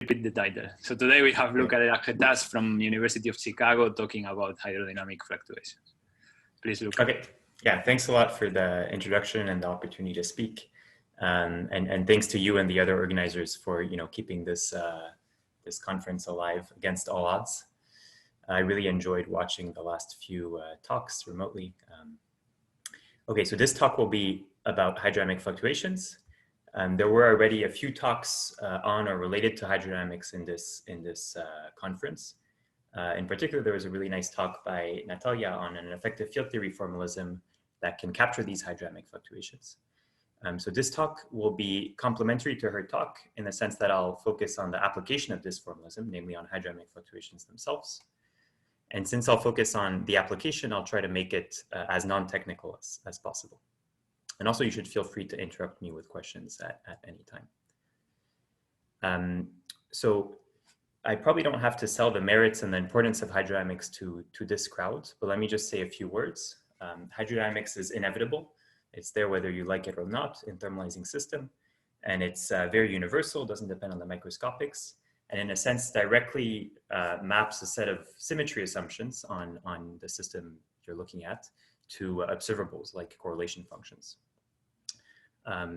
repeat the title. So today we have Luca Delacretaz from University of Chicago talking about hydrodynamic fluctuations. Please, Luca. Okay. Yeah, thanks a lot for the introduction and the opportunity to speak. And thanks to you and the other organizers for keeping this this conference alive against all odds. I really enjoyed watching the last few talks remotely. Okay, so this talk will be about hydrodynamic fluctuations. There were already a few talks on or related to hydrodynamics in this conference. In particular, there was a really nice talk by Natalia on an effective field theory formalism that can capture these hydrodynamic fluctuations. So this talk will be complementary to her talk in the sense that I'll focus on the application of this formalism, namely on hydrodynamic fluctuations themselves. And since I'll focus on the application, I'll try to make it as non-technical as possible. And also you should feel free to interrupt me with questions at any time. So I probably don't have to sell the merits and the importance of hydrodynamics to this crowd, but let me just say a few words. Hydrodynamics is inevitable. It's there whether you like it or not in thermalizing system. And it's very universal, doesn't depend on the microscopics. And in a sense, directly maps a set of symmetry assumptions on the system you're looking at to observables like correlation functions.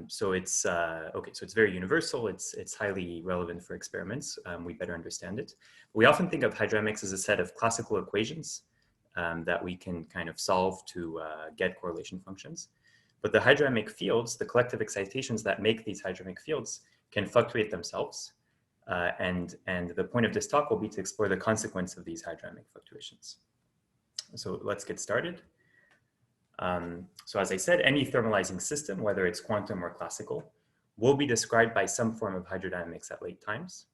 So it's okay. So it's very universal. It's highly relevant for experiments. We better understand it. We often think of hydrodynamics as a set of classical equations that we can kind of solve to get correlation functions. But the hydrodynamic fields, the collective excitations that make these hydrodynamic fields, can fluctuate themselves. And the point of this talk will be to explore the consequence of these hydrodynamic fluctuations. So let's get started. So as I said, any thermalizing system, whether it's quantum or classical, will be described by some form of hydrodynamics at late times.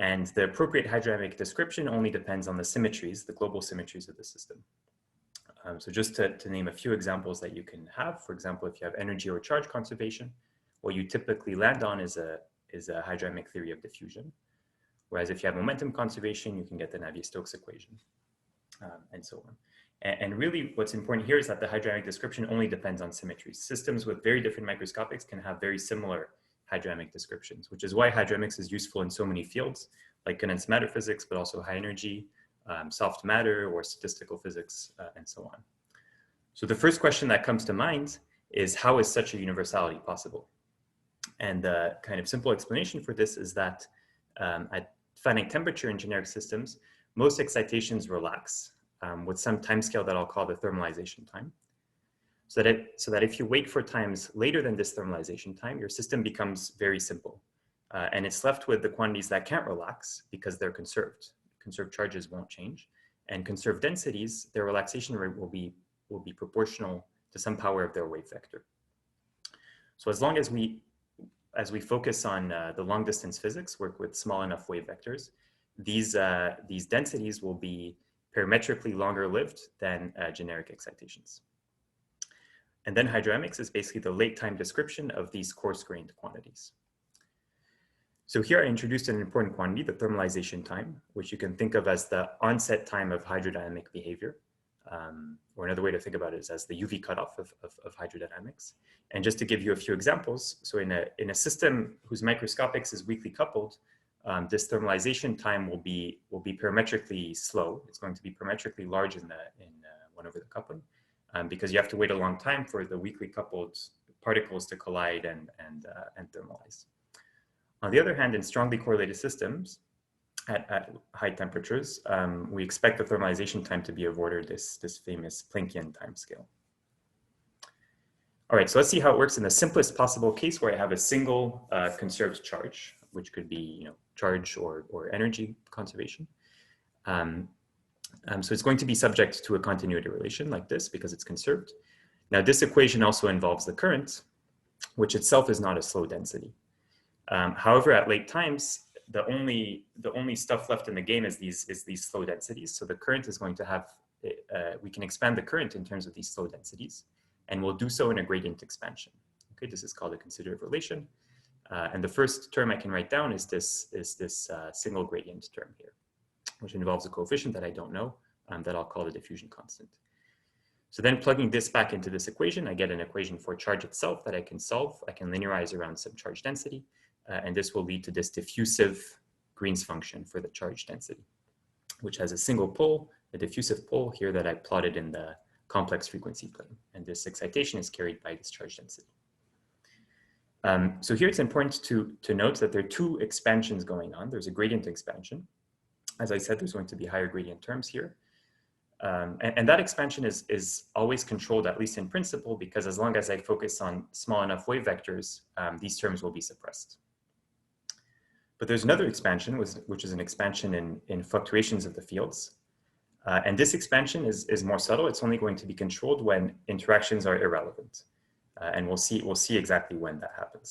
And the appropriate hydrodynamic description only depends on the symmetries, the global symmetries of the system. So just to name a few examples that you can have, for example, if you have energy or charge conservation, what you typically land on is a hydrodynamic theory of diffusion. Whereas if you have momentum conservation, you can get the Navier-Stokes equation, and so on. And really what's important here is that the hydrodynamic description only depends on symmetries. Systems with very different microscopics can have very similar hydrodynamic descriptions, which is why hydrodynamics is useful in so many fields, like condensed matter physics, but also high energy, soft matter, or statistical physics, and so on. So the first question that comes to mind is, how is such a universality possible? And the kind of simple explanation for this is that at finite temperature in generic systems, most excitations relax with some time scale that I'll call the thermalization time. So that if you wait for times later than this thermalization time, your system becomes very simple. And it's left with the quantities that can't relax because they're conserved. Conserved charges won't change. And conserved densities, their relaxation rate will be proportional to some power of their wave vector. So as long as we focus on the long distance physics, work with small enough wave vectors, these densities will be parametrically longer lived than generic excitations. And then hydrodynamics is basically the late time description of these coarse-grained quantities. So here I introduced an important quantity, the thermalization time, which you can think of as the onset time of hydrodynamic behavior. Or another way to think about it is as the UV cutoff of hydrodynamics. And just to give you a few examples, so in a system whose microscopics is weakly coupled, this thermalization time will be parametrically slow. It's going to be parametrically large in 1 over the coupling, because you have to wait a long time for the weakly coupled particles to collide and thermalize. On the other hand, in strongly correlated systems at high temperatures, we expect the thermalization time to be of order this famous Planckian time scale. All right, so let's see how it works in the simplest possible case where I have a single conserved charge, which could be charge or energy conservation. So it's going to be subject to a continuity relation like this because it's conserved. Now this equation also involves the current, which itself is not a slow density. However, at late times, the only stuff left in the game is these slow densities. So the current is going to have, we can expand the current in terms of these slow densities, and we'll do so in a gradient expansion. Okay, this is called a considerative relation. And the first term I can write down is this single gradient term here, which involves a coefficient that I don't know, that I'll call the diffusion constant. So then plugging this back into this equation, I get an equation for charge itself that I can solve. I can linearize around some charge density, and this will lead to this diffusive Green's function for the charge density, which has a single pole, a diffusive pole here that I plotted in the complex frequency plane. And this excitation is carried by this charge density. So here it's important to note that there are two expansions going on. There's a gradient expansion. As I said, there's going to be higher gradient terms here. And that expansion is always controlled, at least in principle, because as long as I focus on small enough wave vectors, these terms will be suppressed. But there's another expansion, which is an expansion in fluctuations of the fields. And this expansion is more subtle. It's only going to be controlled when interactions are irrelevant. And we'll see exactly when that happens.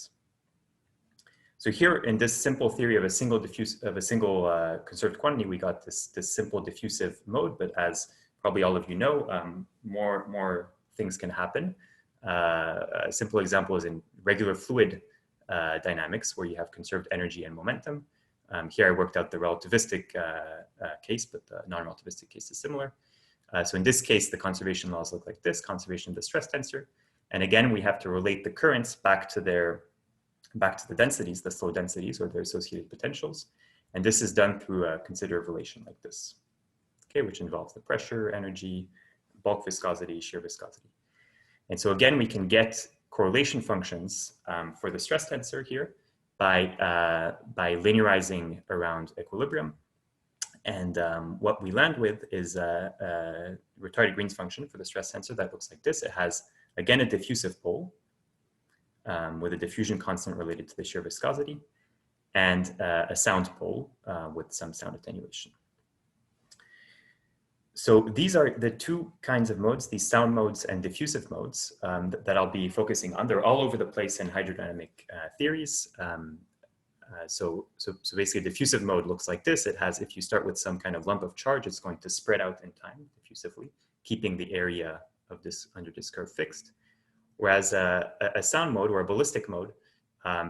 So here in this simple theory of a single conserved quantity, we got this simple diffusive mode. But as probably all of you know, more things can happen. A simple example is in regular fluid dynamics, where you have conserved energy and momentum. Here I worked out the relativistic case, but the non-relativistic case is similar. So in this case, the conservation laws look like this: conservation of the stress tensor. And again, we have to relate the currents back to the densities, the flow densities, or their associated potentials. And this is done through a considered relation like this, okay, which involves the pressure, energy, bulk viscosity, shear viscosity. And so again, we can get correlation functions for the stress tensor here by linearizing around equilibrium. And what we land with is a retarded Green's function for the stress tensor that looks like this. It has, again, a diffusive pole with a diffusion constant related to the shear viscosity, and a sound pole with some sound attenuation. So these are the two kinds of modes, these sound modes and diffusive modes, that I'll be focusing on. They're all over the place in hydrodynamic theories. So basically, a diffusive mode looks like this. It has, if you start with some kind of lump of charge, it's going to spread out in time diffusively, keeping the area of this under this curve fixed. Whereas a sound mode or a ballistic mode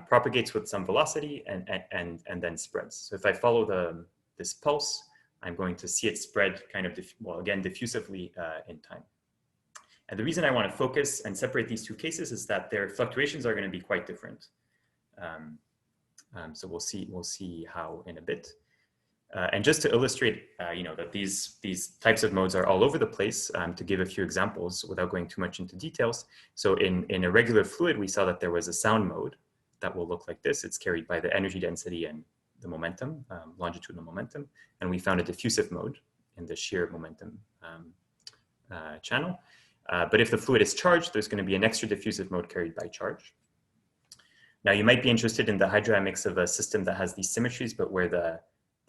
propagates with some velocity and then spreads. So if I follow this pulse, I'm going to see it spread kind of, diffusively in time. And the reason I want to focus and separate these two cases is that their fluctuations are going to be quite different. So we'll see how in a bit. And just to illustrate, that these types of modes are all over the place, to give a few examples without going too much into details. So in a regular fluid, we saw that there was a sound mode that will look like this. It's carried by the energy density and the momentum, longitudinal momentum. And we found a diffusive mode in the shear momentum channel. But if the fluid is charged, there's going to be an extra diffusive mode carried by charge. Now, you might be interested in the hydrodynamics of a system that has these symmetries, but where the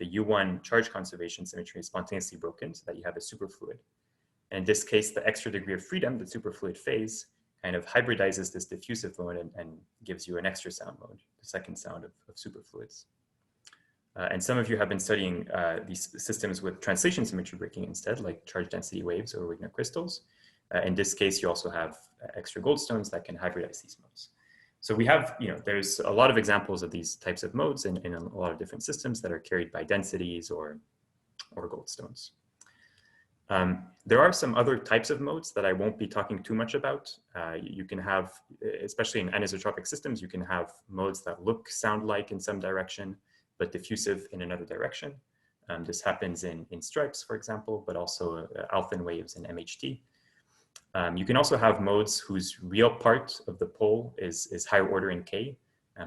U1 charge conservation symmetry is spontaneously broken, so that you have a superfluid. And in this case, the extra degree of freedom, the superfluid phase, kind of hybridizes this diffusive mode and gives you an extra sound mode, the second sound of superfluids. And some of you have been studying these systems with translation symmetry breaking instead, like charge density waves or Wigner crystals. In this case, you also have extra goldstones that can hybridize these modes. So we have, there's a lot of examples of these types of modes in a lot of different systems that are carried by densities or goldstones. There are some other types of modes that I won't be talking too much about. You can have, especially in anisotropic systems, you can have modes that look, sound like in some direction, but diffusive in another direction. This happens in stripes, for example, but also Alfvén waves in MHT. You can also have modes whose real part of the pole is higher order in K.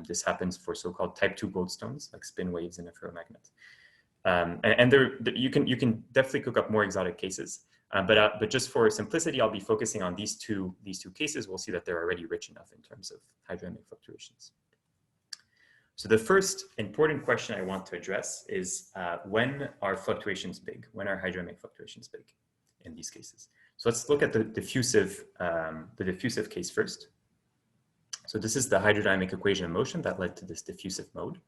This happens for so-called type 2 goldstones, like spin waves in a ferromagnet. And you can definitely cook up more exotic cases. But just for simplicity, I'll be focusing on these two cases. We'll see that they're already rich enough in terms of hydrodynamic fluctuations. So the first important question I want to address is when are fluctuations big? When are hydrodynamic fluctuations big in these cases? So let's look at the diffusive case first. So this is the hydrodynamic equation of motion that led to this diffusive mode.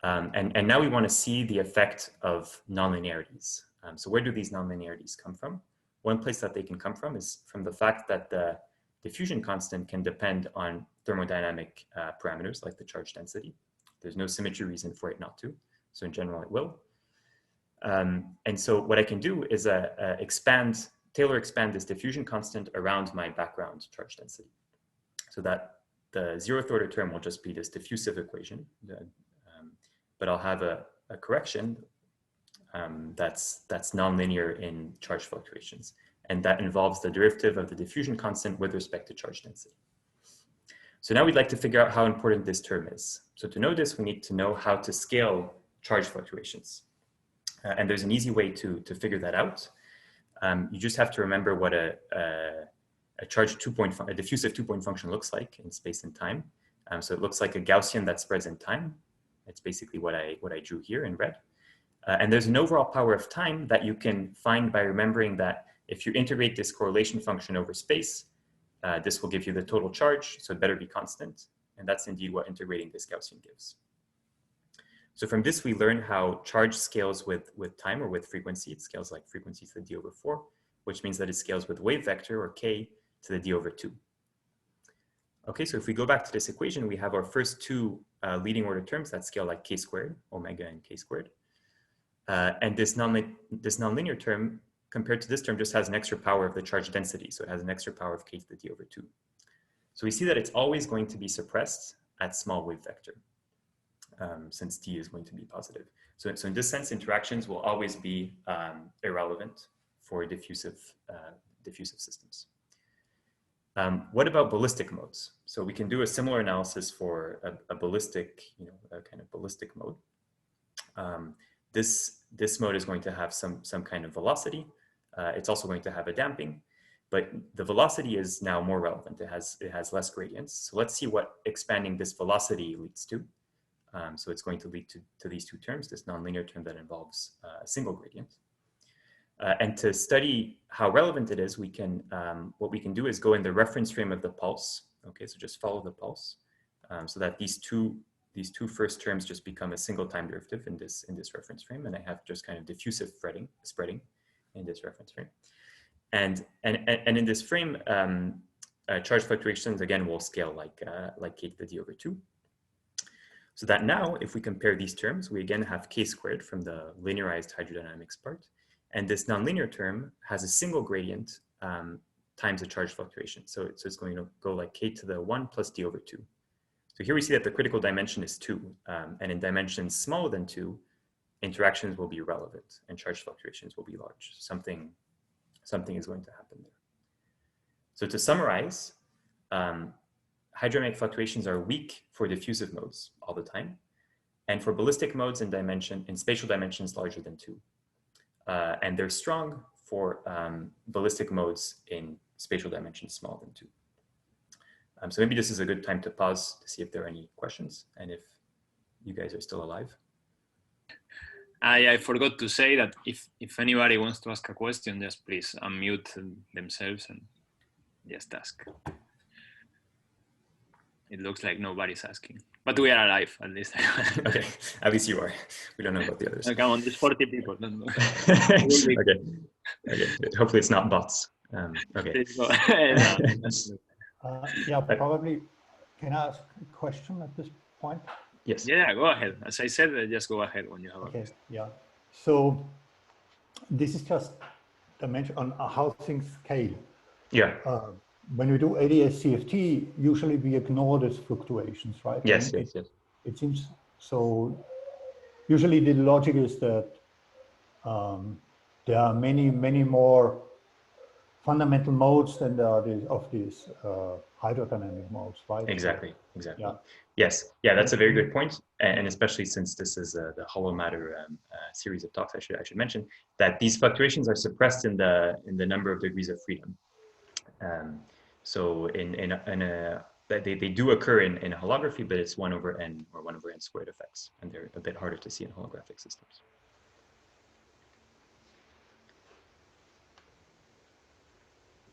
And now we want to see the effect of nonlinearities. So where do these nonlinearities come from? One place that they can come from is from the fact that the diffusion constant can depend on thermodynamic parameters like the charge density. There's no symmetry reason for it not to. So in general, it will. And so what I can do is Taylor expand this diffusion constant around my background charge density, so that the zeroth order term will just be this diffusive equation, but I'll have a correction that's nonlinear in charge fluctuations. And that involves the derivative of the diffusion constant with respect to charge density. So now we'd like to figure out how important this term is. So to know this, we need to know how to scale charge fluctuations. And there's an easy way to figure that out. You just have to remember what a diffusive two-point function looks like in space and time. So it looks like a Gaussian that spreads in time. It's basically what I drew here in red. And there's an overall power of time that you can find by remembering that if you integrate this correlation function over space, this will give you the total charge, so it better be constant. And that's indeed what integrating this Gaussian gives. So from this, we learn how charge scales with time or with frequency. It scales like frequency to the d over 4, which means that it scales with wave vector, or k, to the d over 2. Okay, so if we go back to this equation, we have our first two leading order terms that scale like k squared, omega and k squared. And this nonlinear term, compared to this term, just has an extra power of the charge density. So it has an extra power of k to the d over 2. So we see that it's always going to be suppressed at small wave vector, since d is going to be positive. So in this sense, interactions will always be irrelevant for diffusive systems. What about ballistic modes? So we can do a similar analysis for a ballistic, a kind of ballistic mode. This mode is going to have some kind of velocity. It's also going to have a damping, but the velocity is now more relevant. It has less gradients. So let's see what expanding this velocity leads to. So it's going to lead to these two terms, this nonlinear term that involves a single gradient. And to study how relevant it is, what we can do is go in the reference frame of the pulse. Okay, so just follow the pulse, so that these two first terms just become a single time derivative in this reference frame, and I have just kind of diffusive spreading in this reference frame. And in this frame, charge fluctuations again will scale like k to the d over 2. So that now, if we compare these terms, we again have k squared from the linearized hydrodynamics part. And this nonlinear term has a single gradient times the charge fluctuation. So it's going to go like k to the 1 plus d over 2. So here we see that the critical dimension is 2. And in dimensions smaller than 2, interactions will be relevant and charge fluctuations will be large. Something is going to happen there. So to summarize, hydrodynamic fluctuations are weak for diffusive modes all the time, and for ballistic modes in spatial dimensions larger than 2. And they're strong for ballistic modes in spatial dimensions smaller than 2. So maybe this is a good time to pause to see if there are any questions and if you guys are still alive. I forgot to say that if anybody wants to ask a question, just please unmute themselves and just ask. It looks like nobody's asking, but we are alive at least. Okay, at least you are. We don't know about the others. Come on, there's 40 people. Okay. Hopefully it's not bots. Okay. Yeah, probably. Can I ask a question at this point? Yes. Yeah, go ahead. As I said, just go ahead when you have a question. Yeah. So this is just dimension on how things scale. Yeah. When we do ADS-CFT, usually we ignore these fluctuations, right? Yes, yes. It seems so. Usually the logic is that there are many more fundamental modes than there are of these hydrodynamic modes, right? Exactly. Yeah. Yes. Yeah, that's a very good point. And especially since this is the hollow matter series of talks, I should mention that these fluctuations are suppressed in the number of degrees of freedom. So they do occur in holography, but it's 1 over n or 1 over n squared effects, and they're a bit harder to see in holographic systems.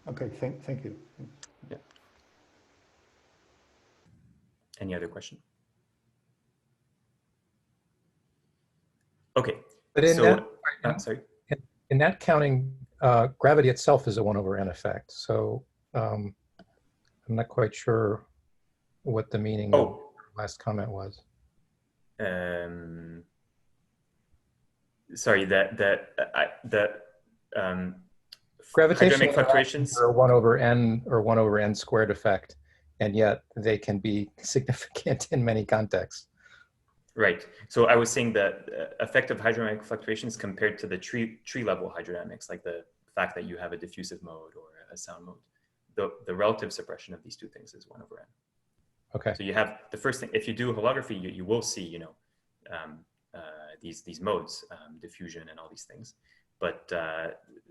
Okay, thank you. Yeah. Any other question? Okay. But in sorry. In that counting, gravity itself is a 1 over n effect. So I'm not quite sure what the meaning of the last comment was. Sorry, gravitational fluctuations are 1 over n or 1 over n squared effect, and yet they can be significant in many contexts. Right. So I was saying that effect of hydrodynamic fluctuations compared to the tree level hydrodynamics, like the fact that you have a diffusive mode or a sound mode, the relative suppression of these two things is 1/n. Okay. So you have the first thing, if you do holography, you will see, you know, these modes, diffusion and all these things, but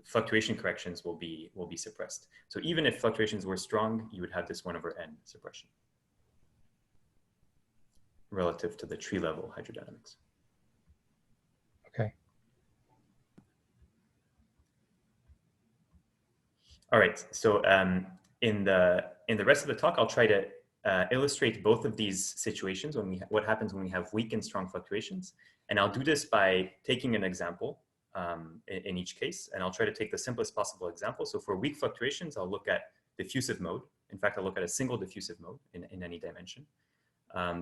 fluctuation corrections will be suppressed. So even if fluctuations were strong, you would have this 1/n suppression relative to the tree level hydrodynamics. Okay. All right. So in the rest of the talk, I'll try to illustrate both of these situations when what happens when we have weak and strong fluctuations. And I'll do this by taking an example in each case. And I'll try to take the simplest possible example. So for weak fluctuations, I'll look at diffusive mode. In fact, I'll look at a single diffusive mode in any dimension.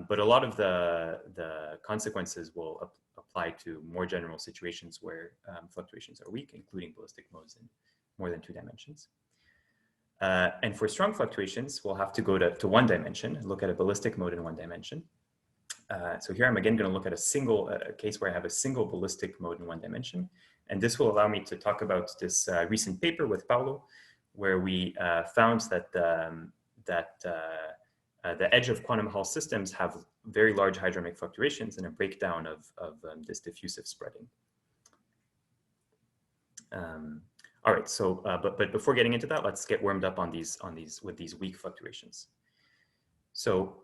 But a lot of the consequences will apply to more general situations where fluctuations are weak, including ballistic modes in more than 2 dimensions. And for strong fluctuations, we'll have to go to 1 dimension and look at a ballistic mode in 1 dimension. So here I'm again going to look at a case where I have a single ballistic mode in 1 dimension. And this will allow me to talk about this recent paper with Paulo, where we found that the edge of quantum Hall systems have very large hydrodynamic fluctuations and a breakdown of this diffusive spreading. All right, so but before getting into that, let's get warmed up on these with these weak fluctuations. So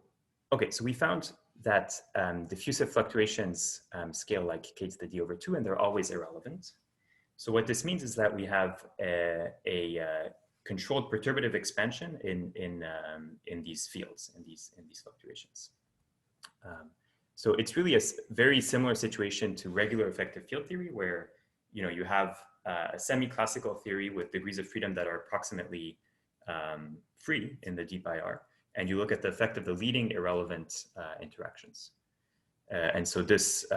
okay, so we found that diffusive fluctuations scale like k to the d/2, and they're always irrelevant. So what this means is that we have a controlled perturbative expansion in these fields, in these fluctuations. So it's really a very similar situation to regular effective field theory, where you have a semi-classical theory with degrees of freedom that are approximately free in the deep IR, and you look at the effect of the leading irrelevant interactions. And so this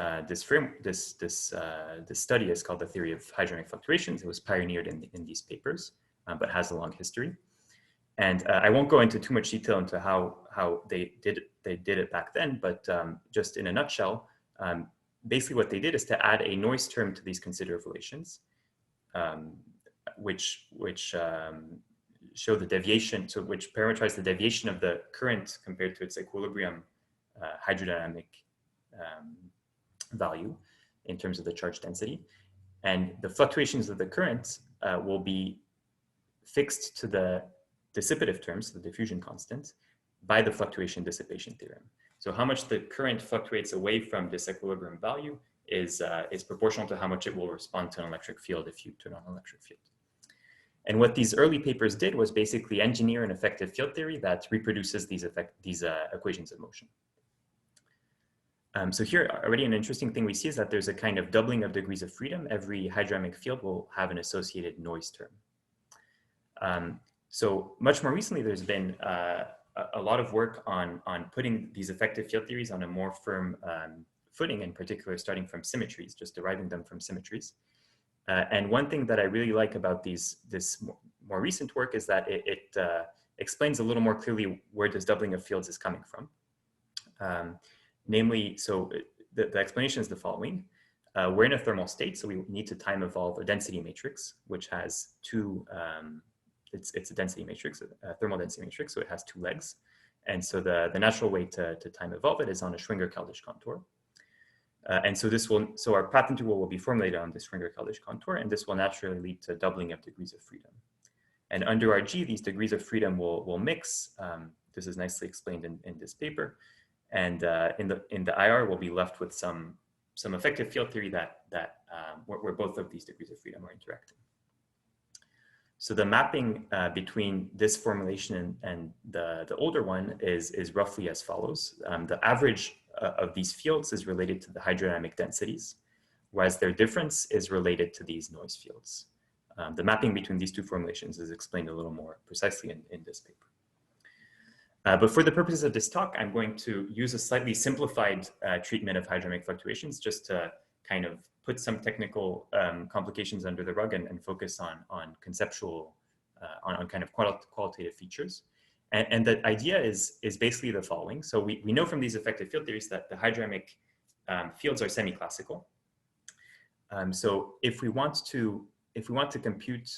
study is called the theory of hydrodynamic fluctuations. It was pioneered in these papers, but has a long history. And I won't go into too much detail into how they did it back then, but just in a nutshell, basically what they did is to add a noise term to these considered relations, which show the deviation, so which parameterize the deviation of the current compared to its equilibrium hydrodynamic value in terms of the charge density. And the fluctuations of the current will be fixed to the dissipative terms, the diffusion constant, by the fluctuation dissipation theorem. So how much the current fluctuates away from this equilibrium value is proportional to how much it will respond to an electric field if you turn on an electric field. And what these early papers did was basically engineer an effective field theory that reproduces these equations of motion. So here already an interesting thing we see is that there's a kind of doubling of degrees of freedom. Every hydrodynamic field will have an associated noise term. So much more recently, there's been a lot of work on putting these effective field theories on a more firm footing, in particular starting from symmetries, just deriving them from symmetries. And one thing that I really like about this more recent work is that it explains a little more clearly where this doubling of fields is coming from. Namely, so the explanation is the following. We're in a thermal state, so we need to time evolve a density matrix, which has two, it's a density matrix, a thermal density matrix, so it has 2 legs. And so the natural way to time evolve it is on a Schwinger-Keldysh contour. And so so our path interval will be formulated on this Schwinger-Keldysh contour, and this will naturally lead to doubling of degrees of freedom. And under RG, these degrees of freedom will mix. This is nicely explained in this paper. And in the IR, we'll be left with some effective field theory where both of these degrees of freedom are interacting. So the mapping between this formulation and the older one is roughly as follows. The average of these fields is related to the hydrodynamic densities, whereas their difference is related to these noise fields. The mapping between these two formulations is explained a little more precisely in this paper. But for the purposes of this talk, I'm going to use a slightly simplified treatment of hydrodynamic fluctuations just to kind of put some technical complications under the rug and focus on conceptual, on kind of qualitative features. And the idea is basically the following. So we know from these effective field theories that the hydrodynamic fields are semi-classical. So if we want to compute,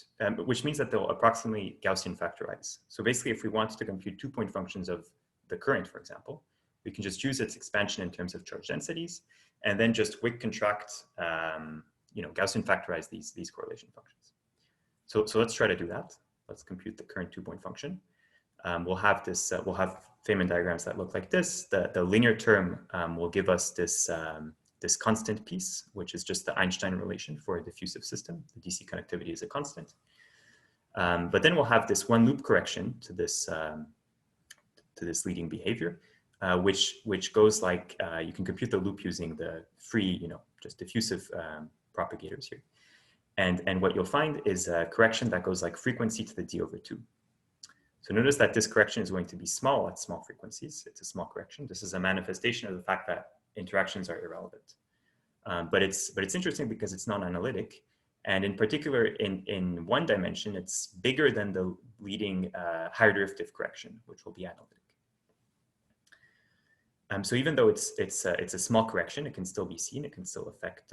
which means that they'll approximately Gaussian factorize. So basically, if we want to compute 2-point functions of the current, for example, we can just use its expansion in terms of charge densities, and then just Wick contract, Gaussian factorize these correlation functions. So let's try to do that. Let's compute the current 2-point function. We'll have Feynman diagrams that look like this. The linear term will give us this constant piece, which is just the Einstein relation for a diffusive system. The DC conductivity is a constant. But then we'll have this one loop correction to this leading behavior, which goes like, you can compute the loop using the free, just diffusive propagators here. And what you'll find is a correction that goes like frequency to the d/2. So notice that this correction is going to be small at small frequencies. It's a small correction. This is a manifestation of the fact that interactions are irrelevant. But it's interesting because it's non-analytic. And in particular, in one dimension, it's bigger than the leading higher derivative correction, which will be analytic. So even though it's a small correction, it can still be seen. It can still affect,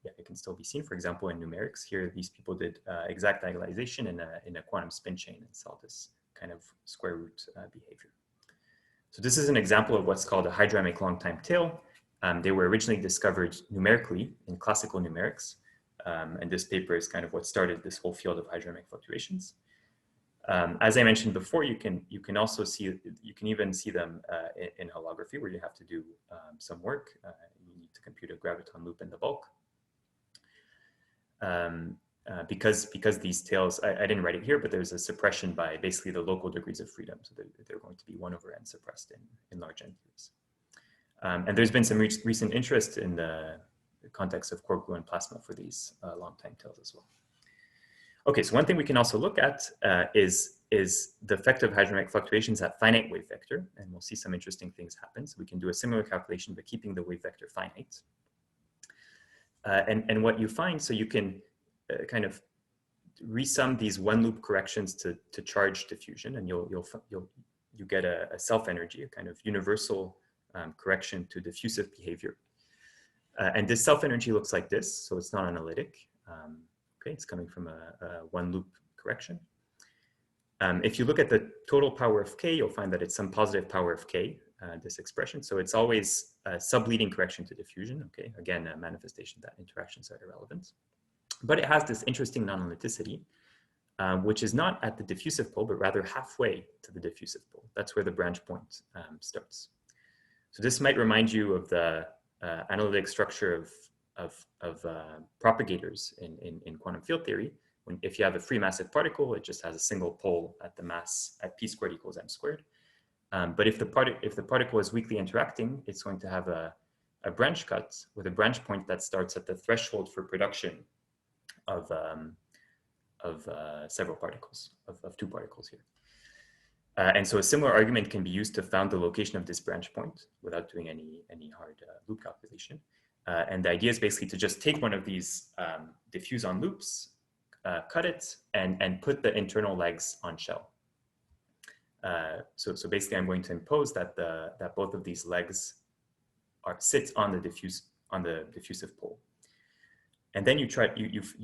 it can still be seen. For example, in numerics, here these people did exact diagonalization in a quantum spin chain and saw this kind of square root behavior. So this is an example of what's called a hydrodynamic long time tail. They were originally discovered numerically in classical numerics. And this paper is kind of what started this whole field of hydrodynamic fluctuations. As I mentioned before, you can also see, you can even see them in holography, where you have to do some work. You need to compute a graviton loop in the bulk. Because these tails, I didn't write it here, but there's a suppression by basically the local degrees of freedom. So they're going to be 1/n suppressed in large n theories. And there's been some recent interest in the context of quark gluon plasma for these long time tails as well. Okay, so one thing we can also look at is the effect of hydrodynamic fluctuations at finite wave vector, and we'll see some interesting things happen. So we can do a similar calculation, but keeping the wave vector finite. And what you find, so you can kind of resum these one loop corrections to charge diffusion, and you get a self energy, a kind of universal correction to diffusive behavior. And this self energy looks like this, so it's not analytic. Okay, it's coming from a one loop correction. If you look at the total power of k, you'll find that it's some positive power of k, this expression. So it's always a subleading correction to diffusion. Okay, again, a manifestation that interactions are irrelevant. But it has this interesting non-analyticity, which is not at the diffusive pole, but rather halfway to the diffusive pole. That's where the branch point starts. So this might remind you of the analytic structure of propagators in quantum field theory. If you have a free massive particle, it just has a single pole at the mass at p squared equals m squared. But if the particle is weakly interacting, it's going to have a branch cut with a branch point that starts at the threshold for production of several particles, of 2 particles here. And so a similar argument can be used to found the location of this branch point without doing any hard loop calculation. And the idea is basically to just take one of these diffusion loops, cut it, and put the internal legs on shell. So basically, I'm going to impose that both of these legs sit on the diffusive pole. And then you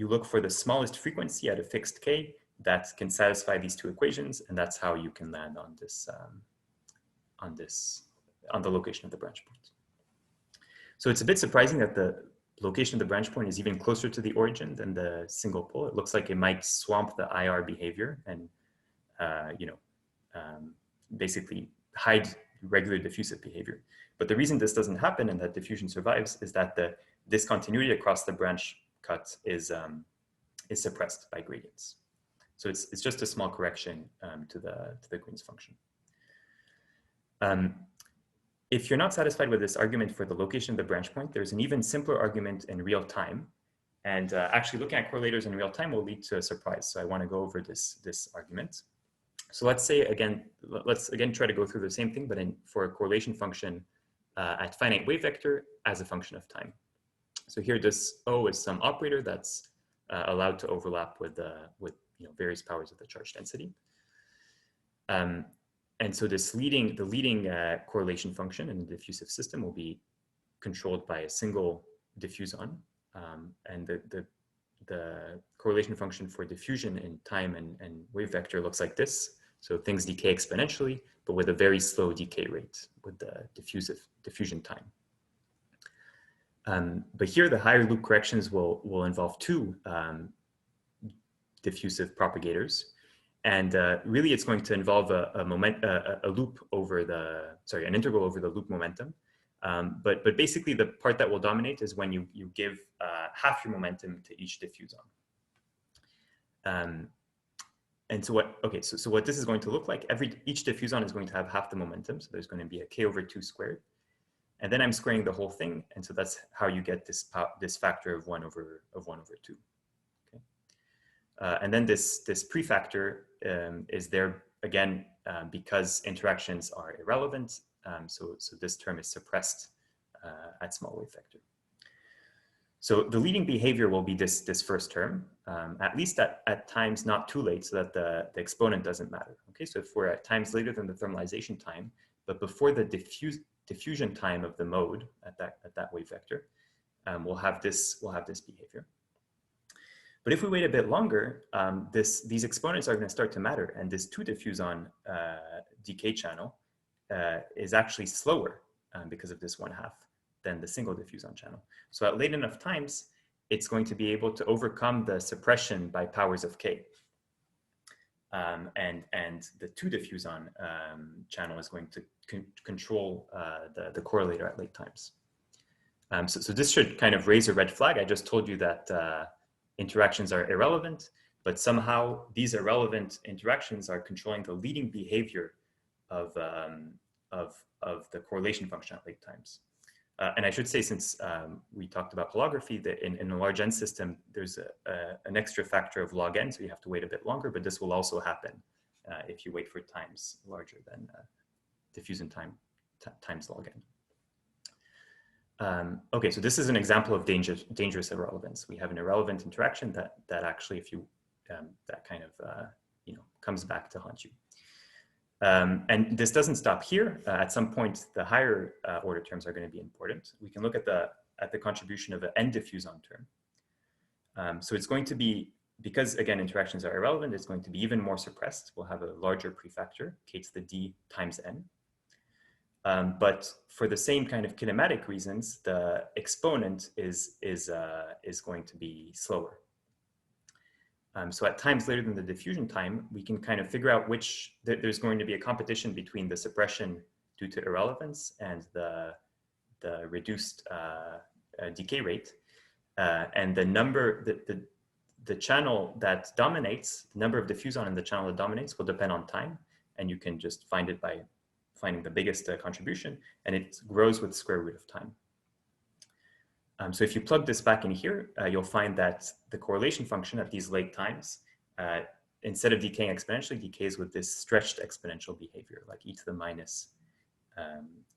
look for the smallest frequency at a fixed k that can satisfy these 2 equations, and that's how you can land on the location of the branch point. So it's a bit surprising that the location of the branch point is even closer to the origin than the single pole. It looks like it might swamp the IR behavior and basically hide regular diffusive behavior. But the reason this doesn't happen and that diffusion survives is that the discontinuity across the branch cut is suppressed by gradients. So it's just a small correction to the Green's function. If you're not satisfied with this argument for the location of the branch point, there's an even simpler argument in real time. And actually looking at correlators in real time will lead to a surprise. So I want to go over this argument. So let's again try to go through the same thing, but for a correlation function at finite wave vector as a function of time. So here this O is some operator that's allowed to overlap with various powers of the charge density. And so the leading correlation function in the diffusive system will be controlled by a single diffusion, and the correlation function for diffusion in time and wave vector looks like this. So things decay exponentially, but with a very slow decay rate with the diffusion time. But here the higher loop corrections will involve two diffusive propagators. And really it's going to involve a loop over an integral over the loop momentum. But basically the part that will dominate is when you give half your momentum to each diffusion. And so what this is going to look like, each diffusion is going to have half the momentum. So there's going to be a k over 2 squared. And then I'm squaring the whole thing. And so that's how you get this factor of 1 over 2. Okay. And then this prefactor is there again because interactions are irrelevant. So this term is suppressed at small wave vector. So the leading behavior will be this first term, at least at times not too late, so that the exponent doesn't matter. Okay, so if we're at times later than the thermalization time, but before the diffusion time of the mode at that wave vector, we'll have this behavior. But if we wait a bit longer, these exponents are going to start to matter, and this 2 diffusion decay channel is actually slower because of this 1/2 than the single diffusion channel. So at late enough times, it's going to be able to overcome the suppression by powers of k. And the 2 diffusion channel is going to control the correlator at late times. So this should kind of raise a red flag. I just told you that interactions are irrelevant, but somehow these irrelevant interactions are controlling the leading behavior of the correlation function at late times. And I should say, since we talked about holography, that in a large n system, there's an extra factor of log n, so you have to wait a bit longer, but this will also happen if you wait for times larger than diffusion time times log n. Okay, so this is an example of dangerous irrelevance. We have an irrelevant interaction that actually, if you that kind of comes back to haunt you. And this doesn't stop here. At some point, the higher order terms are going to be important. We can look at the contribution of an n diffusion term. So it's going to be, because again, interactions are irrelevant, it's going to be even more suppressed. We'll have a larger prefactor, k to the d times n. But for the same kind of kinematic reasons, the exponent is going to be slower. So at times later than the diffusion time, we can kind of figure out there's going to be a competition between the suppression due to irrelevance and the reduced decay rate. And the channel that dominates, the number of diffusion in the channel that dominates will depend on time. And you can just find it by finding the biggest contribution, and it grows with the square root of time. So if you plug this back in here, you'll find that the correlation function at these late times, instead of decaying exponentially, decays with this stretched exponential behavior, like e to the minus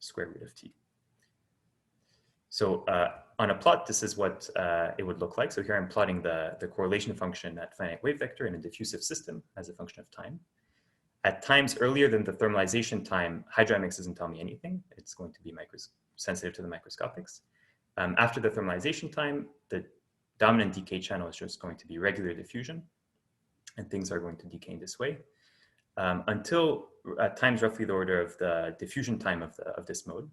square root of t. So on a plot, this is what it would look like. So here I'm plotting the correlation function at finite wave vector in a diffusive system as a function of time. At times earlier than the thermalization time, hydrodynamics doesn't tell me anything. It's going to be sensitive to the microscopics. After the thermalization time, the dominant decay channel is just going to be regular diffusion, and things are going to decay in this way until at times roughly the order of the diffusion time of this mode,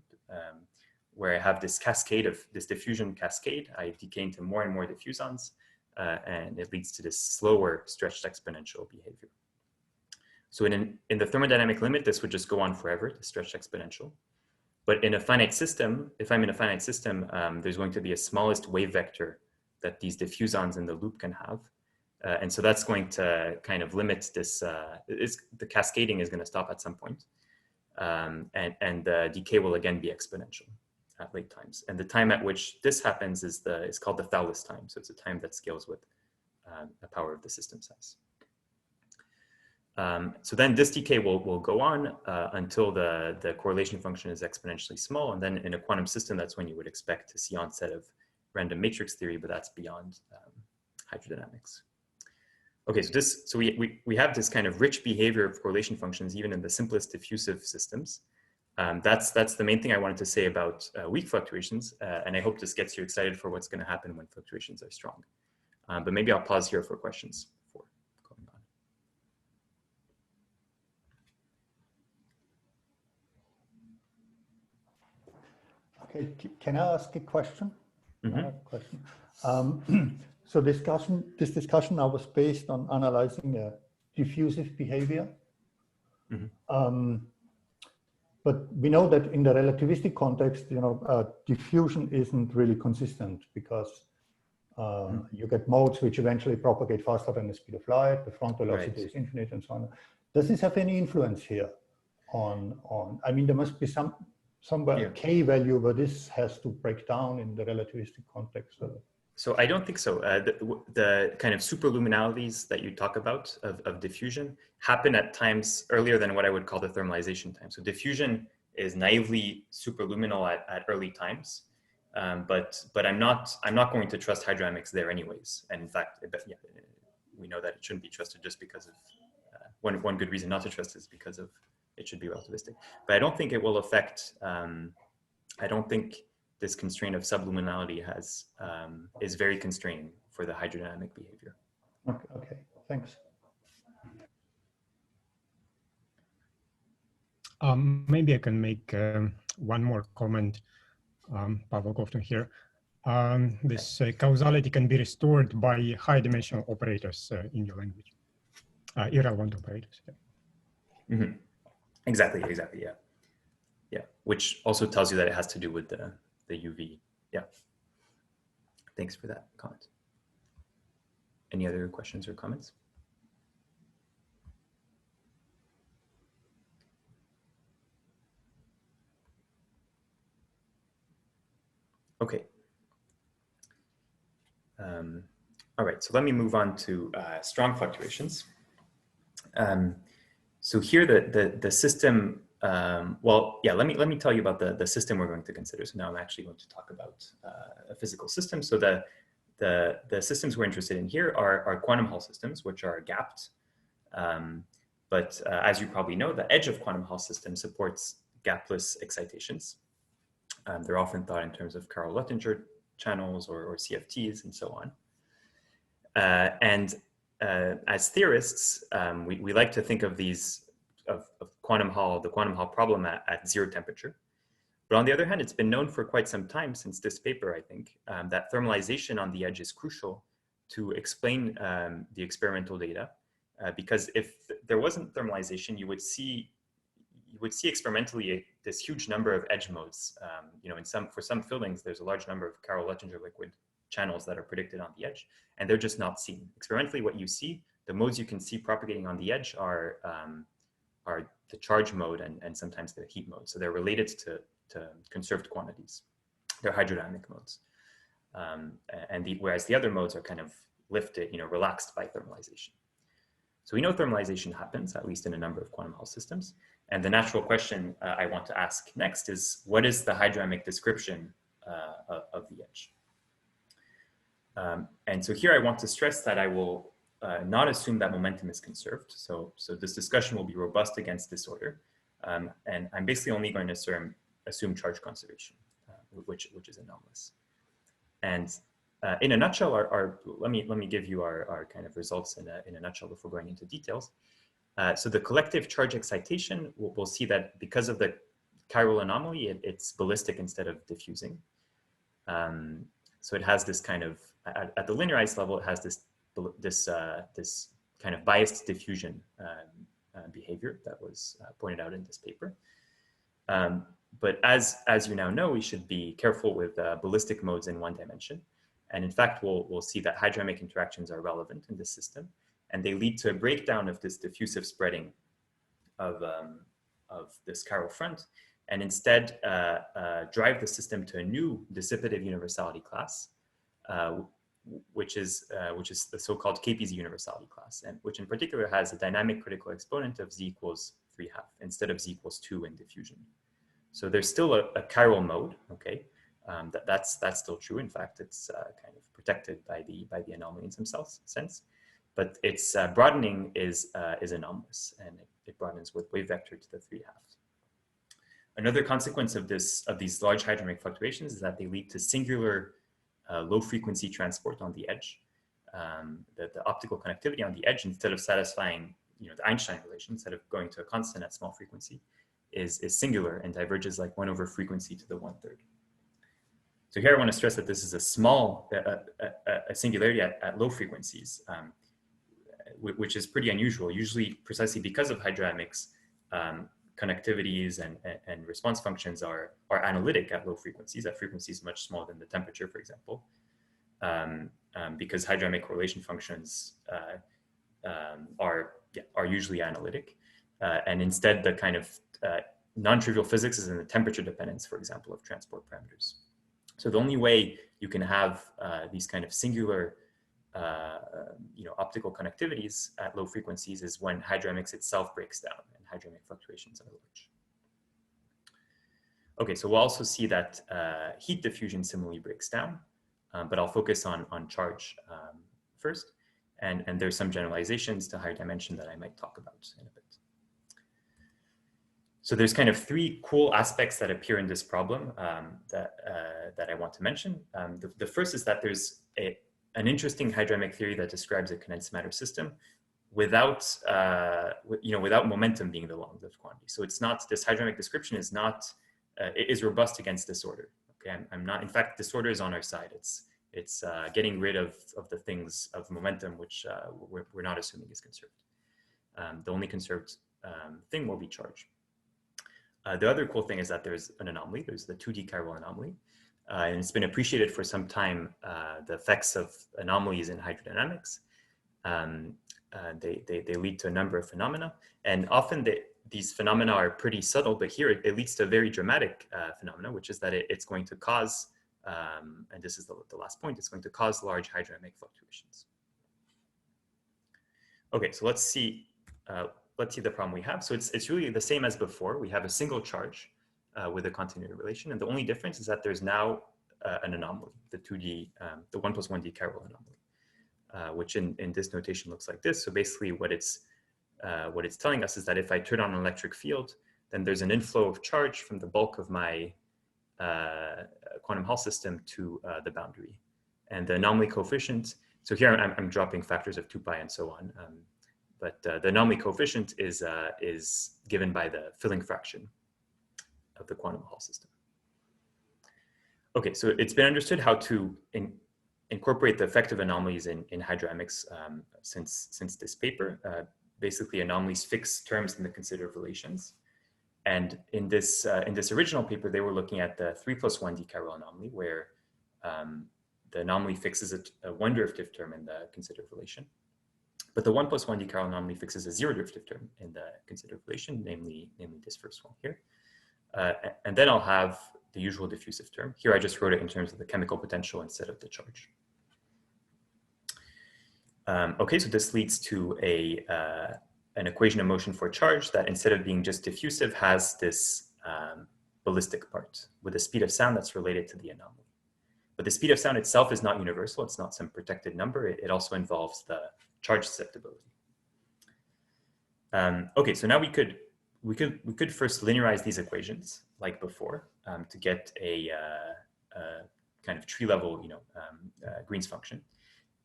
where I have this cascade of this diffusion cascade. I decay into more and more diffusons, and it leads to this slower stretched exponential behavior. So in the thermodynamic limit, this would just go on forever, the stretched exponential. But in a finite system, if I'm in a finite system, there's going to be a smallest wave vector that these diffusons in the loop can have. And so that's going to kind of limit this, the cascading is going to stop at some point. And the decay will again be exponential at late times. And the time at which this happens is called the Thales time. So it's a time that scales with the power of the system size. So then this decay will go on until the correlation function is exponentially small. And then in a quantum system, that's when you would expect to see onset of random matrix theory, but that's beyond hydrodynamics. Okay, so we have this kind of rich behavior of correlation functions, even in the simplest diffusive systems. That's the main thing I wanted to say about weak fluctuations, and I hope this gets you excited for what's going to happen when fluctuations are strong. But maybe I'll pause here for questions before going on. Okay, can I ask a question? Mm-hmm. So this discussion now was based on analyzing diffusive behavior. Mm-hmm. But we know that in the relativistic context, diffusion isn't really consistent because you get modes which eventually propagate faster than the speed of light, the frontal velocity is infinite and so on. Does this have any influence here on I mean, there must be somewhere K value where this has to break down in the relativistic context. So I don't think so. The kind of superluminalities that you talk about of diffusion happen at times earlier than what I would call the thermalization time. So diffusion is naively superluminal at early times, but I'm not going to trust hydrodynamics there anyways. And in fact, we know that it shouldn't be trusted just because of one good reason not to trust is because of it should be relativistic. But I don't think it will affect. I don't think this constraint of subluminality is very constraining for the hydrodynamic behavior. Okay, thanks. Maybe I can make one more comment, Pavel Kovtun here. This causality can be restored by high-dimensional operators in your language, irrelevant operators. Yeah. Mm-hmm. Exactly, yeah. Which also tells you that it has to do with the UV. Yeah. Thanks for that comment. Any other questions or comments? Okay. All right, so let me move on to strong fluctuations. So here the system, let me tell you about the system we're going to consider. So now I'm actually going to talk about a physical system. So the systems we're interested in here are quantum Hall systems, which are gapped. But as you probably know, the edge of quantum Hall system supports gapless excitations. They're often thought in terms of chiral channels or CFTs and so on. As theorists, we like to think of these of the quantum Hall problem at zero temperature. But on the other hand, it's been known for quite some time since this paper, I think, that thermalization on the edge is crucial to explain the experimental data. Because if there wasn't thermalization, you would see experimentally this huge number of edge modes. For some fillings, there's a large number of chiral liquid channels that are predicted on the edge, and they're just not seen. Experimentally, what you see, the modes you can see propagating on the edge are the charge mode and sometimes the heat mode. So they're related to conserved quantities. They're hydrodynamic modes. Whereas the other modes are kind of lifted, relaxed by thermalization. So we know thermalization happens, at least in a number of quantum Hall systems. And the natural question I want to ask next is, what is the hydrodynamic description of the edge? And so here I want to stress that I will not assume that momentum is conserved. So this discussion will be robust against disorder. And I'm basically only going to assume charge conservation, which is anomalous. And in a nutshell, let me give you our kind of results in a nutshell before going into details. So the collective charge excitation, we'll see that because of the chiral anomaly, it's ballistic instead of diffusing. So it has this kind of, at the linearized level, it has this kind of biased diffusion behavior that was pointed out in this paper. But as you now know, we should be careful with ballistic modes in one dimension. And in fact, we'll see that hydrodynamic interactions are relevant in this system, and they lead to a breakdown of this diffusive spreading of this chiral front, and instead drive the system to a new dissipative universality class, which is the so-called KPZ universality class, and which in particular has a dynamic critical exponent of z equals 3/2 instead of z equals 2 in diffusion. So there's still a chiral mode, okay? That's still true. In fact, it's kind of protected by the anomaly in some sense, but its broadening is anomalous, and it broadens with wave vector to the 3/2. Another consequence of these large hydrodynamic fluctuations is that they lead to singular low frequency transport on the edge. The optical connectivity on the edge, instead of satisfying the Einstein relation, instead of going to a constant at small frequency, is singular and diverges like 1 over frequency to the 1/3. So here I want to stress that this is a small a singularity at low frequencies, which is pretty unusual. Usually, precisely because of hydrodynamics, connectivities and response functions are analytic at low frequencies, at frequencies much smaller than the temperature, for example, because hydrodynamic correlation functions are usually analytic. And instead, the kind of non-trivial physics is in the temperature dependence, for example, of transport parameters. So the only way you can have these kind of singular optical connectivities at low frequencies is when hydrodynamics itself breaks down and hydrodynamic fluctuations are large. Okay, so we'll also see that heat diffusion similarly breaks down, but I'll focus on charge first. And there's some generalizations to higher dimension that I might talk about in a bit. So there's kind of 3 cool aspects that appear in this problem that I want to mention. The first is that there's an interesting hydrodynamic theory that describes a condensed matter system without momentum being the long-lived quantity. So it's not, this hydrodynamic description is not, it is robust against disorder. Okay, I'm not, in fact, disorder is on our side. It's getting rid of the things of momentum, which we're not assuming is conserved. The only conserved thing will be charge. The other cool thing is that there's an anomaly. There's the 2D chiral anomaly. And it's been appreciated for some time, the effects of anomalies in hydrodynamics. They lead to a number of phenomena. And often these phenomena are pretty subtle, but here it leads to a very dramatic phenomena, which is that it's going to cause, and this is the last point, it's going to cause large hydrodynamic fluctuations. Okay, so let's see the problem we have. So it's really the same as before. We have a single charge with a continuity relation, and the only difference is that there's now an anomaly, the 2D, the 1 + 1D chiral anomaly, which in this notation looks like this. So basically, what it's telling us is that if I turn on an electric field, then there's an inflow of charge from the bulk of my quantum Hall system to the boundary, and the anomaly coefficient. So here I'm dropping factors of 2π and so on. But the anomaly coefficient is given by the filling fraction of the quantum Hall system. Okay, so it's been understood how to incorporate the effect of anomalies in hydrodynamics since this paper. Basically, anomalies fix terms in the considered relations. And in this original paper, they were looking at the 3 + 1D chiral anomaly, where the anomaly fixes a 1 derivative term in the considered relation. But the 1 + 1D chiral anomaly fixes a 0 derivative term in the considered relation, namely this first one here. And then I'll have the usual diffusive term. Here I just wrote it in terms of the chemical potential instead of the charge. Okay, so this leads to an equation of motion for charge that, instead of being just diffusive, has this ballistic part with a speed of sound that's related to the anomaly. But the speed of sound itself is not universal. It's not some protected number. It also involves the charge susceptibility. Okay, so now we could first linearize these equations like before to get a kind of tree level, Green's function,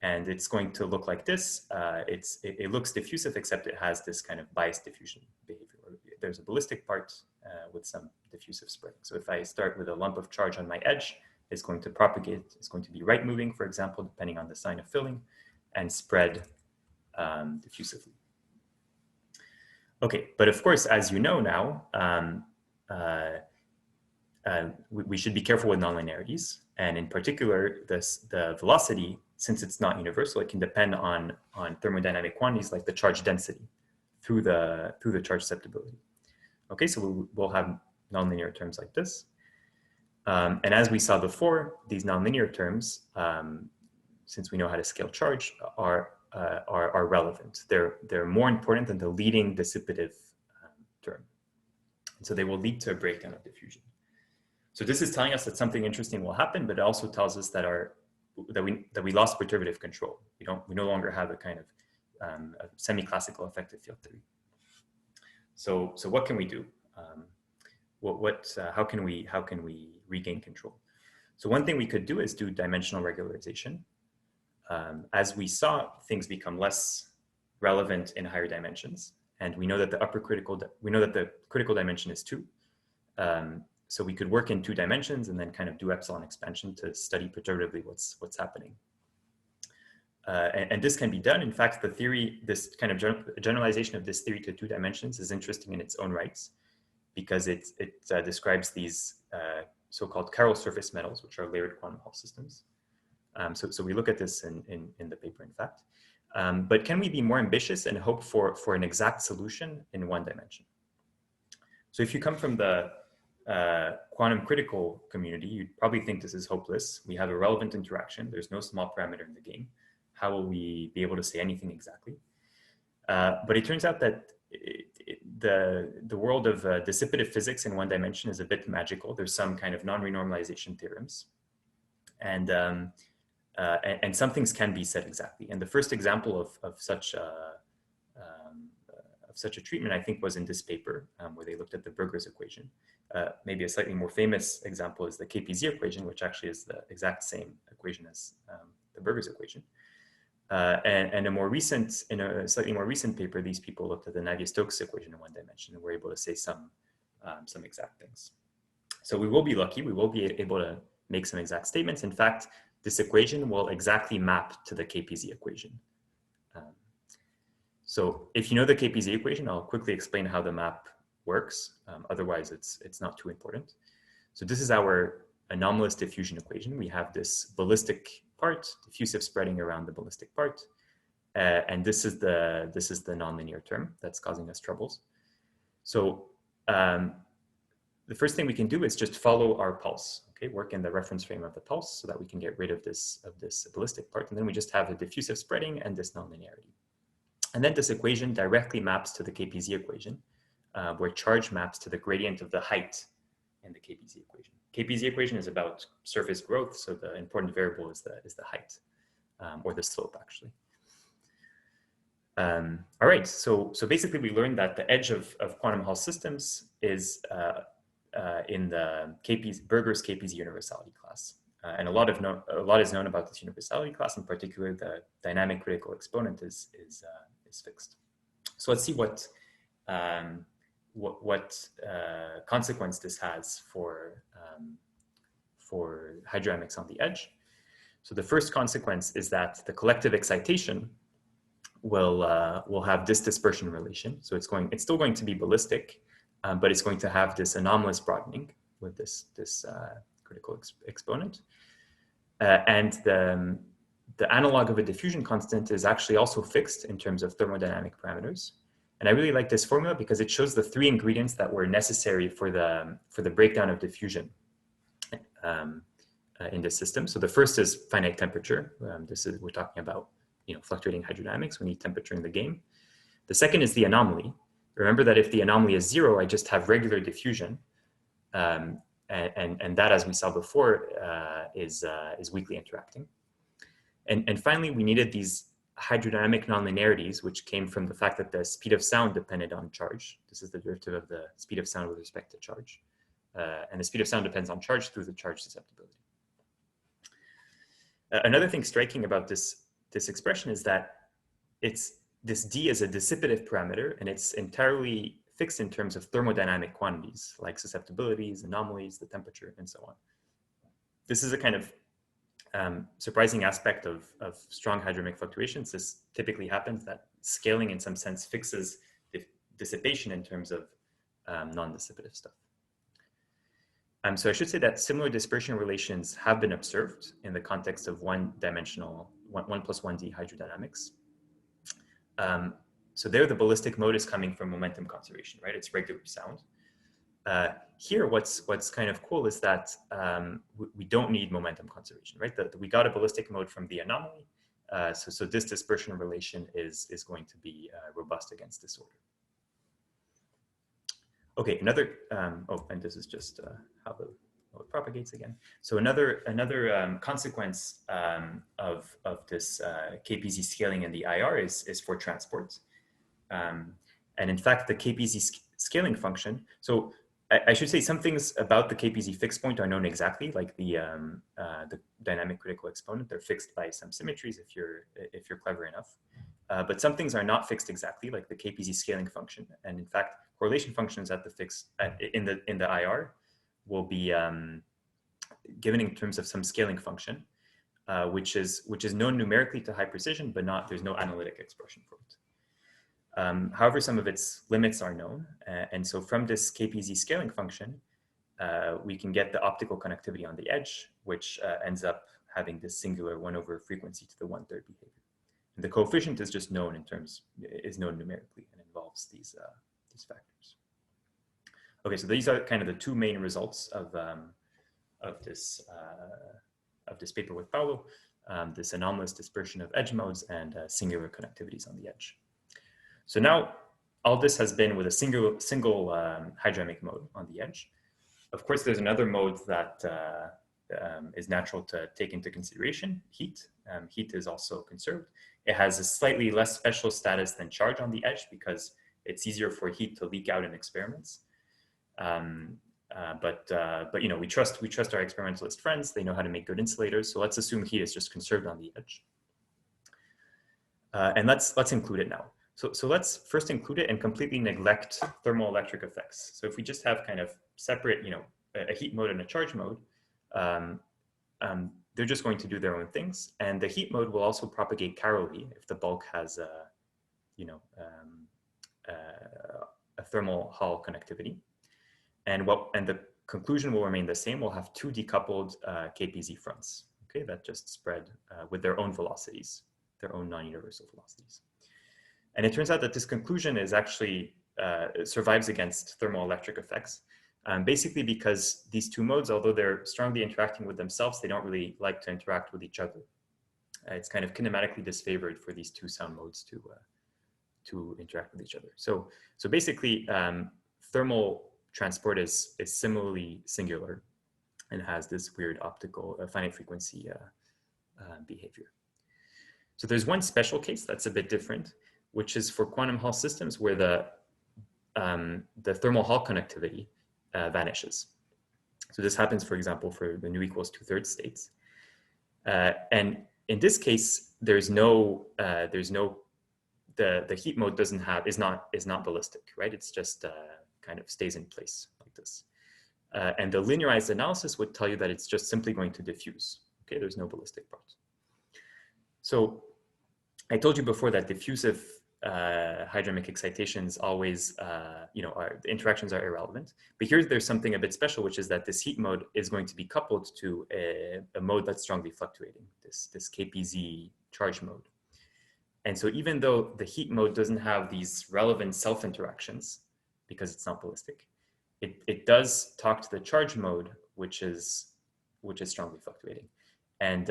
and it's going to look like this. It looks diffusive, except it has this kind of biased diffusion behavior. There's a ballistic part with some diffusive spreading. So if I start with a lump of charge on my edge, it's going to propagate. It's going to be right moving, for example, depending on the sign of filling, and spread diffusively. Okay, but of course, as you know now, we should be careful with nonlinearities, and in particular, the velocity, since it's not universal, it can depend on thermodynamic quantities like the charge density through the charge susceptibility. Okay, so we'll have nonlinear terms like this, and as we saw before, these nonlinear terms, since we know how to scale charge, are relevant. They're more important than the leading dissipative term. And so they will lead to a breakdown of diffusion. So this is telling us that something interesting will happen, but it also tells us that we lost perturbative control. We no longer have a kind of a semi-classical effective field theory. So what can we do? how can we regain control? So one thing we could do is do dimensional regularization. As we saw, things become less relevant in higher dimensions, and we know that the critical dimension is 2. So we could work in 2 dimensions and then kind of do epsilon expansion to study perturbatively what's happening. And this can be done. In fact, the theory, this kind of generalization of this theory to 2 dimensions is interesting in its own rights, because it describes these so-called chiral surface metals, which are layered quantum Hall systems. So we look at this in the paper, in fact. But can we be more ambitious and hope for an exact solution in 1 dimension? So if you come from the quantum critical community, you'd probably think this is hopeless. We have a relevant interaction. There's no small parameter in the game. How will we be able to say anything exactly? But it turns out that the world of dissipative physics in 1 dimension is a bit magical. There's some kind of non-renormalization theorems. And some things can be said exactly. And the first example of such a treatment, I think, was in this paper, where they looked at the Burger's equation. Maybe a slightly more famous example is the KPZ equation, which actually is the exact same equation as the Burger's equation. And in a slightly more recent paper, these people looked at the Navier-Stokes equation in 1 dimension and were able to say some exact things. So we will be lucky. We will be able to make some exact statements. In fact, this equation will exactly map to the KPZ equation. So if you know the KPZ equation, I'll quickly explain how the map works. Otherwise, it's not too important. So this is our anomalous diffusion equation. We have this ballistic part, diffusive spreading around the ballistic part, and this is the nonlinear term that's causing us troubles. So the first thing we can do is just follow our pulse. Okay, work in the reference frame of the pulse so that we can get rid of this ballistic part, and then we just have a diffusive spreading and this nonlinearity. And then this equation directly maps to the KPZ equation, where charge maps to the gradient of the height in the KPZ equation. KPZ equation is about surface growth, so the important variable is the height, or the slope, actually. All right, so basically we learned that the edge of quantum Hall systems is in the Burger's KPZ universality class. And a lot is known about this universality class. In particular, the dynamic critical exponent is fixed. So let's see what consequence this has for hydrodynamics on the edge. So the first consequence is that the collective excitation will have this dispersion relation. So it's still going to be ballistic, but it's going to have this anomalous broadening with this critical exponent. And the analog of a diffusion constant is actually also fixed in terms of thermodynamic parameters. And I really like this formula because it shows the 3 ingredients that were necessary for the breakdown of diffusion in this system. So the first is finite temperature. We're talking about fluctuating hydrodynamics. We need temperature in the game. The second is the anomaly. Remember that if the anomaly is 0, I just have regular diffusion, and that, as we saw before, is weakly interacting. And finally, we needed these hydrodynamic nonlinearities, which came from the fact that the speed of sound depended on charge. This is the derivative of the speed of sound with respect to charge. And the speed of sound depends on charge through the charge susceptibility. Another thing striking about this expression is that this D is a dissipative parameter, and it's entirely fixed in terms of thermodynamic quantities like susceptibilities, anomalies, the temperature, and so on. This is a kind of surprising aspect of strong hydrodynamic fluctuations. This typically happens that scaling in some sense fixes the dissipation in terms of non-dissipative stuff. So I should say that similar dispersion relations have been observed in the context of 1-dimensional 1 plus 1D hydrodynamics. So there the ballistic mode is coming from momentum conservation, right? It's regular sound. Here, what's kind of cool is that we don't need momentum conservation, right? We got a ballistic mode from the anomaly. So this dispersion relation is going to be robust against disorder. Okay, and this is just how it propagates again. So another consequence of this KPZ scaling in the IR is for transport. And in fact, the KPZ scaling function, so I should say some things about the KPZ fixed point are known exactly, like the dynamic critical exponent. They're fixed by some symmetries if you're clever enough. But some things are not fixed exactly, like the KPZ scaling function. And in fact, correlation functions at the in the IR will be given in terms of some scaling function, which is known numerically to high precision, but there's no analytic expression for it. However, some of its limits are known. And so from this KPZ scaling function, we can get the optical conductivity on the edge, which ends up having this singular 1 over frequency to the 1/3 behavior. And the coefficient is just known is known numerically and involves these factors. Okay, so these are kind of the two main results of this paper with Paulo, this anomalous dispersion of edge modes and singular connectivities on the edge. So now all this has been with a single hydrodynamic mode on the edge. Of course, there's another mode that is natural to take into consideration, heat. Heat is also conserved. It has a slightly less special status than charge on the edge because it's easier for heat to leak out in experiments. But you know, we trust our experimentalist friends. They know how to make good insulators. So let's assume heat is just conserved on the edge. And let's include it now. So let's first include it and completely neglect thermoelectric effects. So if we just have kind of separate, you know, a heat mode and a charge mode, they're just going to do their own things. And the heat mode will also propagate chirally if the bulk has a thermal Hall connectivity. And the conclusion will remain the same. We'll have two decoupled KPZ fronts, okay, that just spread with their own velocities, their own non-universal velocities. And it turns out that this conclusion is actually survives against thermoelectric effects, basically because these two modes, although they're strongly interacting with themselves, they don't really like to interact with each other. It's kind of kinematically disfavored for these two sound modes to interact with each other. So basically, thermal transport is similarly singular and has this weird optical finite frequency behavior. So there's one special case that's a bit different, which is for quantum Hall systems where the thermal Hall connectivity vanishes. So this happens, for example, for the nu equals 2/3 states. And in this case, the heat mode is not ballistic, right? It's just kind of stays in place like this. And the linearized analysis would tell you that it's just simply going to diffuse. Okay, there's no ballistic part. So I told you before that diffusive hydrodynamic excitations always, the interactions are irrelevant. But here there's something a bit special, which is that this heat mode is going to be coupled to a mode that's strongly fluctuating, this KPZ charge mode. And so even though the heat mode doesn't have these relevant self-interactions, because it's not ballistic, it does talk to the charge mode, which is strongly fluctuating. And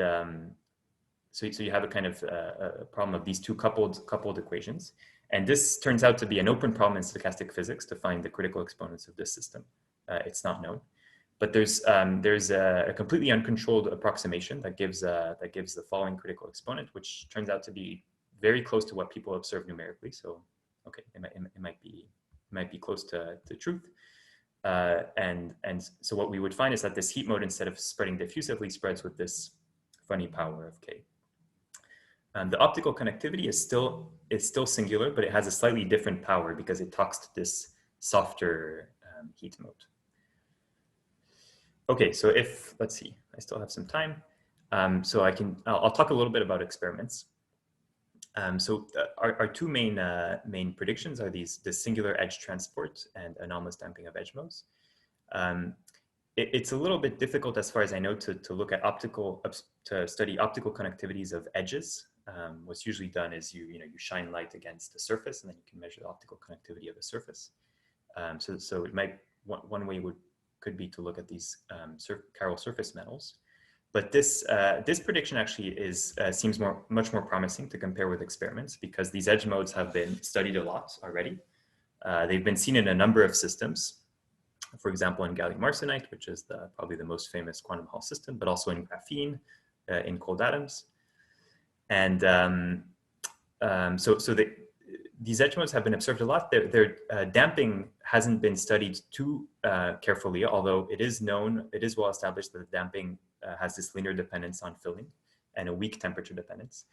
so you have a kind of a problem of these two coupled equations. And this turns out to be an open problem in stochastic physics to find the critical exponents of this system. It's not known. But there's a completely uncontrolled approximation that gives the following critical exponent, which turns out to be very close to what people observe numerically. So, okay, it might be close to truth. And so what we would find is that this heat mode, instead of spreading diffusively, spreads with this funny power of K. The optical connectivity is still singular, but it has a slightly different power because it talks to this softer heat mode. Okay, so let's see, I still have some time. So I'll talk a little bit about experiments. So our two main predictions are the singular edge transport and anomalous damping of edge modes. It's a little bit difficult, as far as I know, to look at to study optical connectivities of edges. What's usually done is you shine light against the surface, and then you can measure the optical connectivity of the surface. So it might one way could be to look at these chiral surface metals. But this prediction actually seems much more promising to compare with experiments, because these edge modes have been studied a lot already. They've been seen in a number of systems, for example, in gallium arsenide, which is probably the most famous quantum Hall system, but also in graphene, in cold atoms. And so these edge modes have been observed a lot. Their damping hasn't been studied too carefully, although it is known, it is well established that the damping has this linear dependence on filling and a weak temperature dependence.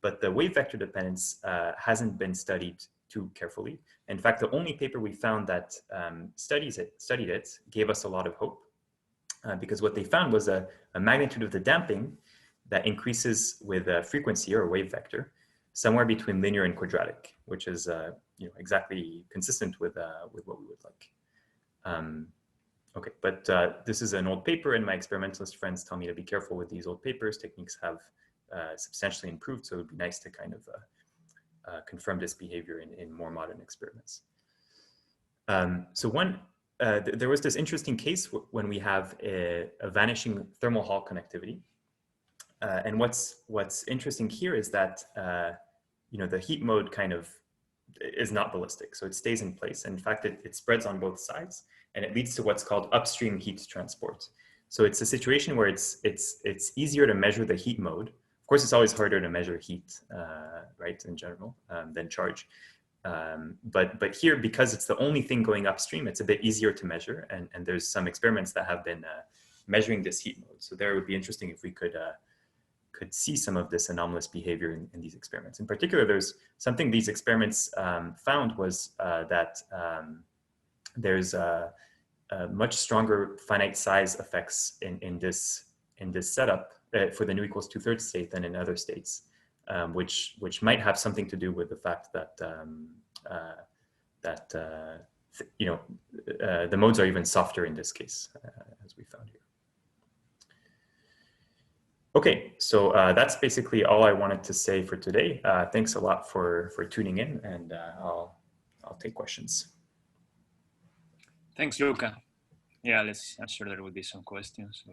But the wave vector dependence hasn't been studied too carefully. In fact, the only paper we found that studied it gave us a lot of hope because what they found was a magnitude of the damping that increases with a frequency or a wave vector somewhere between linear and quadratic, which is exactly consistent with what we would like. Okay, but this is an old paper, and my experimentalist friends tell me to be careful with these old papers. Techniques have substantially improved, so it would be nice to kind of confirm this behavior in more modern experiments. So there was this interesting case when we have a vanishing thermal Hall connectivity. And what's interesting here is that the heat mode kind of is not ballistic, so it stays in place. And in fact, it spreads on both sides, and it leads to what's called upstream heat transport. So it's a situation where it's easier to measure the heat mode. Of course, it's always harder to measure heat, right, in general, than charge. But here, because it's the only thing going upstream, it's a bit easier to measure. And there's some experiments that have been measuring this heat mode. So there it would be interesting if we could see some of this anomalous behavior in these experiments. In particular, there's something these experiments found was that there's much stronger finite size effects in this setup for the nu equals 2/3 state than in other states, which might have something to do with the fact that the modes are even softer in this case, as we found here. Okay, so that's basically all I wanted to say for today. Thanks a lot for tuning in, and I'll take questions. Thanks, Luca. Yeah, I'm sure there will be some questions. So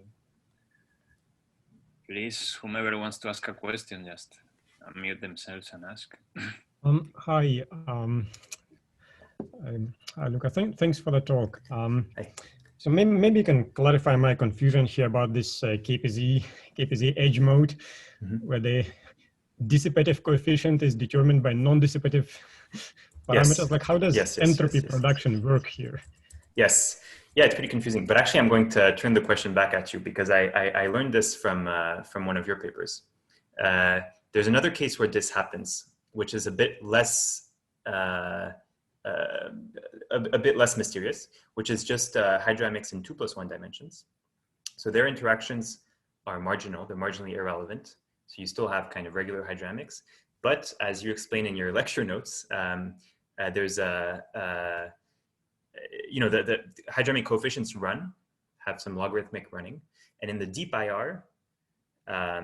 please, whomever wants to ask a question, just unmute themselves and ask. Hi, Luca. Thanks for the talk. So maybe you can clarify my confusion here about this KPZ edge mode, where the dissipative coefficient is determined by non-dissipative parameters. Yes. Like, how does entropy production work here? Yes. Yeah, it's pretty confusing. But actually, I'm going to turn the question back at you because I learned this from one of your papers. There's another case where this happens, which is a bit less mysterious, which is just hydrodynamics in 2+1 dimensions. So their interactions are marginal, they're marginally irrelevant. So you still have kind of regular hydrodynamics, but as you explain in your lecture notes, there's the hydrodynamic coefficients have some logarithmic running. And in the deep IR,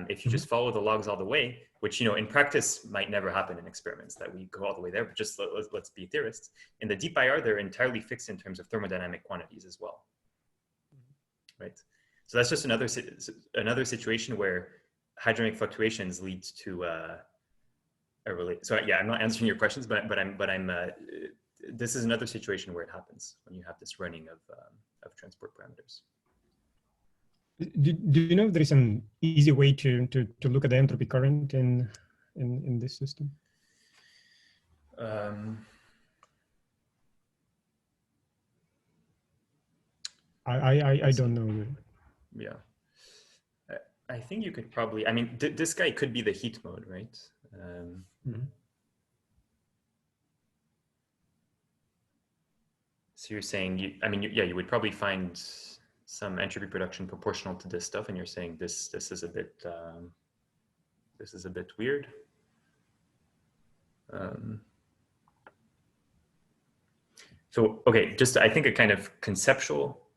if you just follow the logs all the way, which in practice might never happen in experiments that we go all the way there, but just let's be theorists. In the deep IR, they're entirely fixed in terms of thermodynamic quantities as well, right? So that's just another situation where hydrodynamic fluctuations leads to So yeah, I'm not answering your questions, but this is another situation where it happens when you have this running of transport parameters. Do you know if there is an easy way to look at the entropy current in this system? I don't know. Yeah, I think you could probably. I mean, this guy could be the heat mode, right? So you're saying you would probably find some entropy production proportional to this stuff, and you're saying this is a bit weird. So okay, just I think a kind of conceptual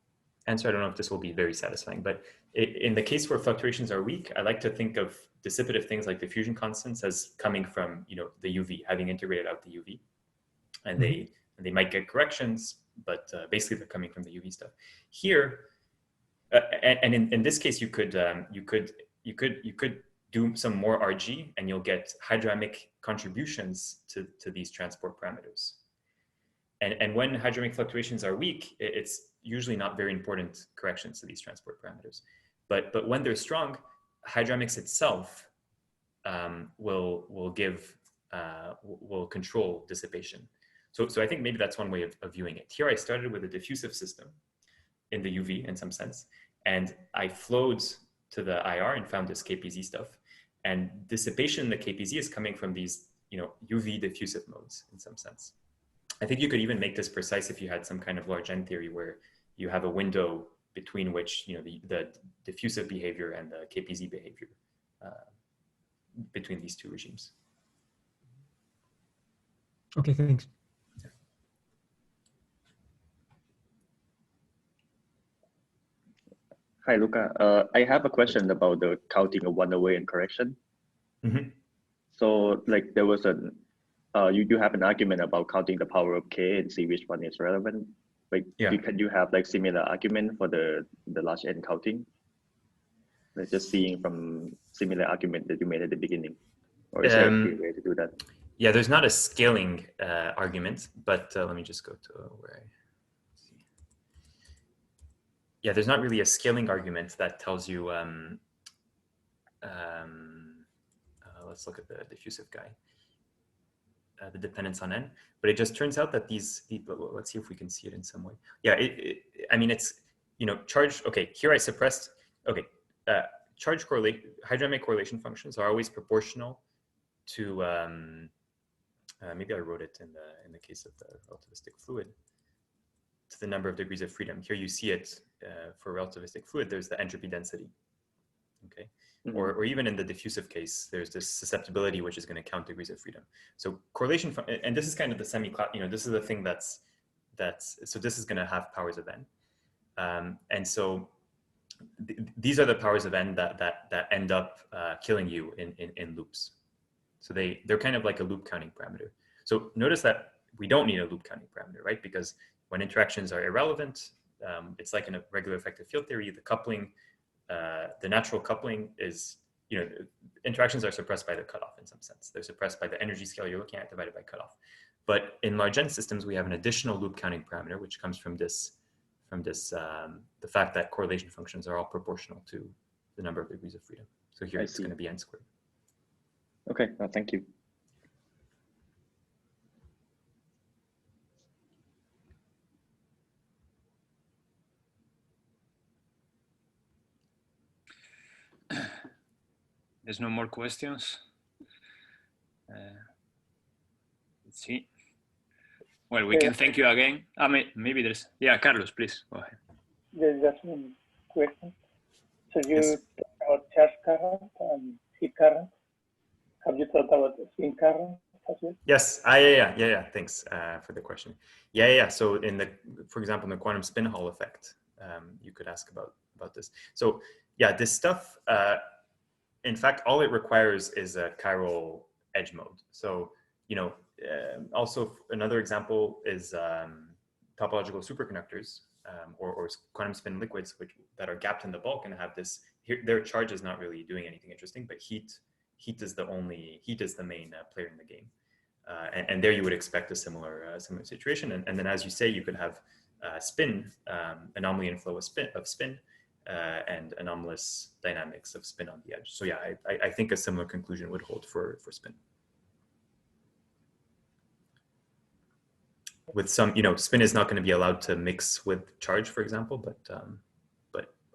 answer. I don't know if this will be very satisfying, but in the case where fluctuations are weak, I like to think of dissipative things like diffusion constants as coming from the UV, having integrated out the UV, and they might get corrections, but basically they're coming from the UV stuff. Here, and in this case, you could do some more RG, and you'll get hydrodynamic contributions to these transport parameters. And when hydrodynamic fluctuations are weak, it's usually not very important corrections to these transport parameters. But when they're strong, hydrodynamics itself will give will control dissipation. So I think maybe that's one way of viewing it. Here I started with a diffusive system in the UV in some sense, and I flowed to the IR and found this KPZ stuff. And dissipation in the KPZ is coming from these, UV diffusive modes in some sense. I think you could even make this precise if you had some kind of large N theory where you have a window between which, the diffusive behavior and the KPZ behavior between these two regimes. Okay, thanks. Hi, Luca. I have a question about the counting of one-way and correction. Mm-hmm. So, like, there was you have an argument about counting the power of k and see which one is relevant. Like, can you have like similar argument for the large N counting? Like just seeing from similar argument that you made at the beginning, or is there a clear way to do that? Yeah, there's not a scaling argument, but let me just go to where I see. Yeah, there's not really a scaling argument that tells you. Let's look at the diffusive guy. The dependence on N, but it just turns out that let's see if we can see it in some way. Yeah, I mean, it's, charge, okay, here I suppressed, okay, charge hydrodynamic correlation functions are always proportional to, maybe I wrote it in the case of the relativistic fluid, to the number of degrees of freedom. Here you see it for relativistic fluid, there's the entropy density, okay? Mm-hmm. Or even in the diffusive case, there's this susceptibility, which is going to count degrees of freedom. So correlation, and this is kind of the semi-class, this is the thing so this is going to have powers of N. And so these are the powers of N that end up killing you in loops. So they're kind of like a loop counting parameter. So notice that we don't need a loop counting parameter, right? Because when interactions are irrelevant, it's like in a regular effective field theory, the coupling, the natural coupling is, interactions are suppressed by the cutoff in some sense. They're suppressed by the energy scale you're looking at divided by cutoff. But in large N systems, we have an additional loop counting parameter, which comes from the fact that correlation functions are all proportional to the number of degrees of freedom. So here it's going to be N squared. Okay, thank you. There's no more questions. Let's see. Well, we can thank you again. Maybe there's, Carlos, please go ahead. There's just one question. So you talked about charge current and heat current. Have you thought about spin current as well? Yes. Yeah. Thanks for the question. Yeah. So for example, in the quantum spin Hall effect, you could ask about this. So yeah, this stuff. In fact, all it requires is a chiral edge mode. So, also another example is topological superconductors or quantum spin liquids that are gapped in the bulk and have this. Their charge is not really doing anything interesting, but heat is the main player in the game. And there you would expect a similar situation. And then, as you say, you could have spin, anomaly and flow of spin. And anomalous dynamics of spin on the edge. So yeah, I think a similar conclusion would hold for spin. With some, spin is not going to be allowed to mix with charge, for example, but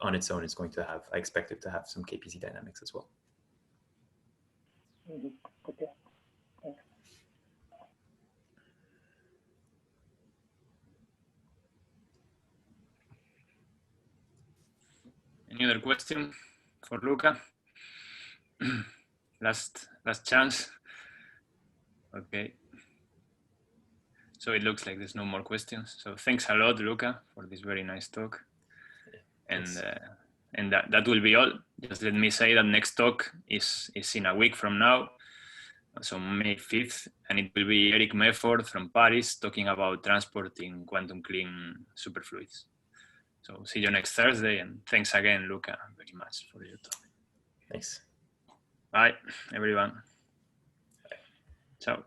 on its own, it's going to have, I expect it to have some KPZ dynamics as well. Mm-hmm. Okay. Thanks. Any other question for Luca? Last chance. Okay. So it looks like there's no more questions. So thanks a lot, Luca, for this very nice talk. And that will be all. Just let me say that next talk is in a week from now, so May 5th, and it will be Eric Mefford from Paris talking about transporting quantum clean superfluids. So see you next Thursday, and thanks again, Luca, very much for your talk. Thanks. Bye, everyone. Bye. Ciao.